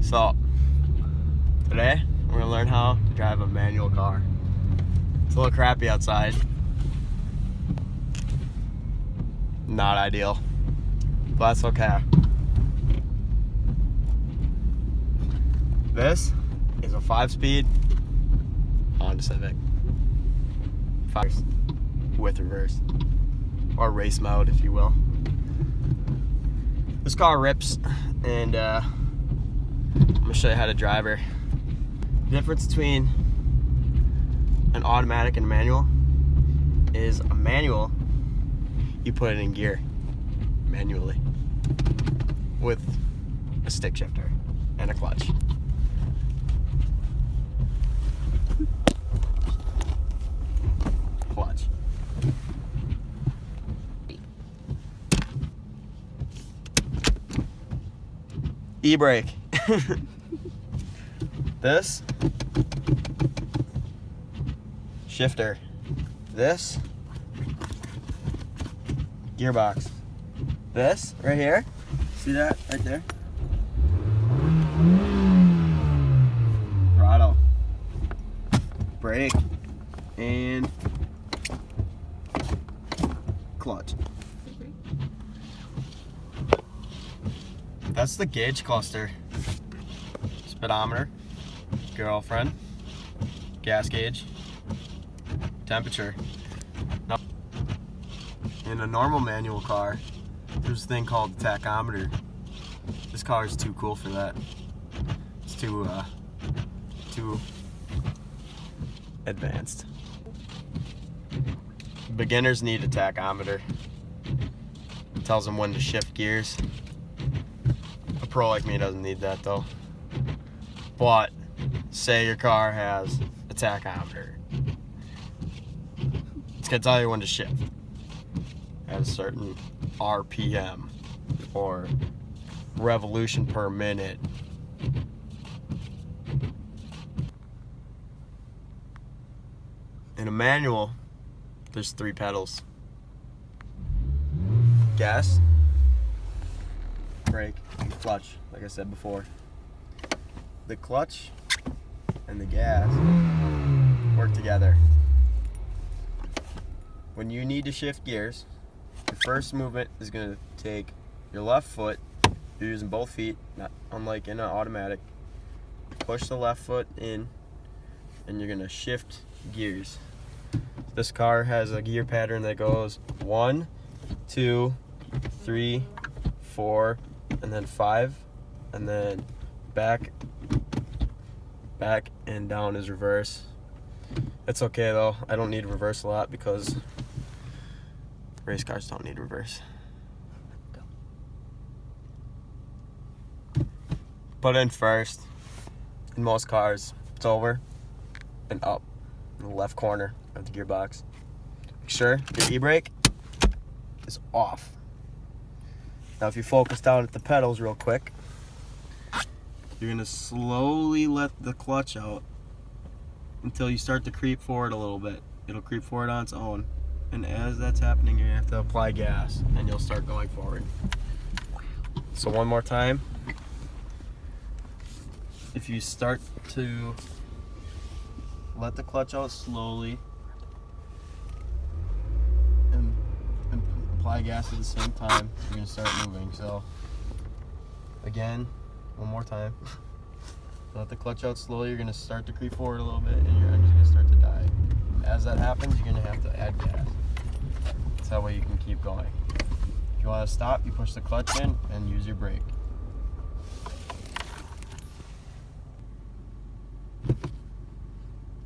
So, today we're gonna learn how to drive a manual car. It's a little crappy outside. Not ideal, but that's okay. This is a 5-speed Honda Civic. 5 with reverse, or race mode if you will. This car rips, and I'm gonna show you how to drive her. The difference between an automatic and a manual is a manual, you put it in gear manually with a stick shifter and a clutch. Clutch. E-brake. This shifter. This gearbox. This right here. See that right there? Throttle. Brake. And clutch. That's the gauge cluster. Speedometer, girlfriend, gas gauge, temperature. Now, in a normal manual car, there's a thing called the tachometer. This car is too cool for that. It's too advanced. Beginners need a tachometer. It tells them when to shift gears. A pro like me doesn't need that though. But say your car has a tachometer. It's gonna tell you when to shift at a certain RPM or revolution per minute. In a manual, there's 3 pedals. Gas, brake, and clutch, like I said before. The clutch and the gas work together. When you need to shift gears, your first movement is going to take your left foot. You're using both feet, not unlike in an automatic. Push the left foot in, and you're going to shift gears. This car has a gear pattern that goes 1, 2, 3, 4, and then 5, and then back and down is reverse. It's okay though, I don't need reverse a lot because race cars don't need reverse. Put in first. In most cars, it's over and up in the left corner of the gearbox. Make sure your e-brake is off. Now if you focus down at the pedals real quick, you're gonna slowly let the clutch out until you start to creep forward a little bit. It'll creep forward on its own. And as that's happening, you're gonna have to apply gas and you'll start going forward. So one more time. If you start to let the clutch out slowly and apply gas at the same time, you're gonna start moving. So again, one more time. Let the clutch out slowly, you're gonna start to creep forward a little bit and your engine's gonna start to die. As that happens, you're gonna have to add gas. That's that way you can keep going. If you wanna stop, you push the clutch in and use your brake.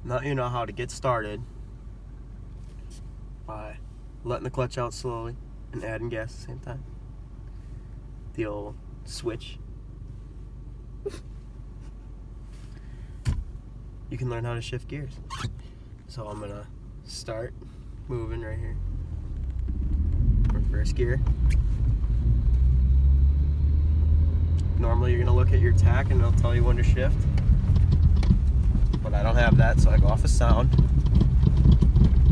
Now you know how to get started by letting the clutch out slowly and adding gas at the same time. The old switch. You can learn how to shift gears. So I'm gonna start moving right here. Reverse gear. Normally you're gonna look at your tack and it'll tell you when to shift. But I don't have that, so I go off of sound.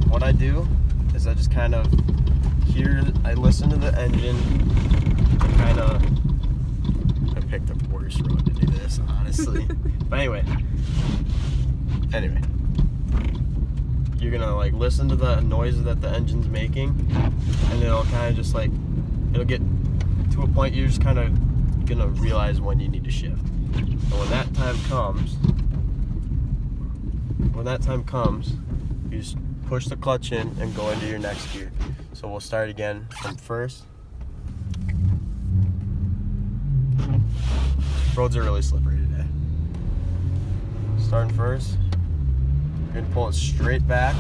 What I do is I just kind of hear, I listen to the engine, and kind of picked a worse road to do this, honestly. But anyway, you're gonna like listen to the noise that the engine's making, and it'll kind of just like, it'll get to a point you're just kind of gonna realize when you need to shift. And when that time comes, you just push the clutch in and go into your next gear. So we'll start again from first. Roads are really slippery today. Starting first, you're gonna pull it straight back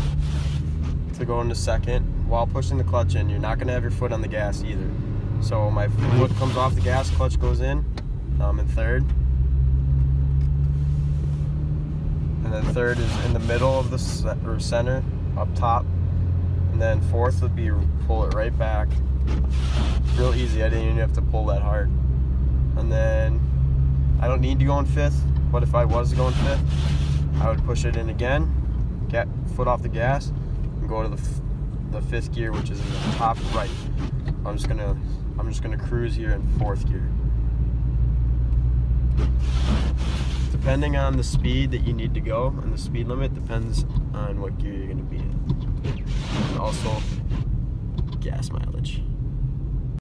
to go into second. While pushing the clutch in, you're not gonna have your foot on the gas either. So my foot comes off the gas, clutch goes in, now I'm in third. And then third is in the middle of the center, up top. And then fourth would be pull it right back. Real easy, I didn't even have to pull that hard. And then I don't need to go in fifth, but if I was going fifth, I would push it in again, get foot off the gas, and go to the fifth gear, which is in the top right. I'm just gonna cruise here in fourth gear. Depending on the speed that you need to go, and the speed limit depends on what gear you're gonna be in. And also gas mileage.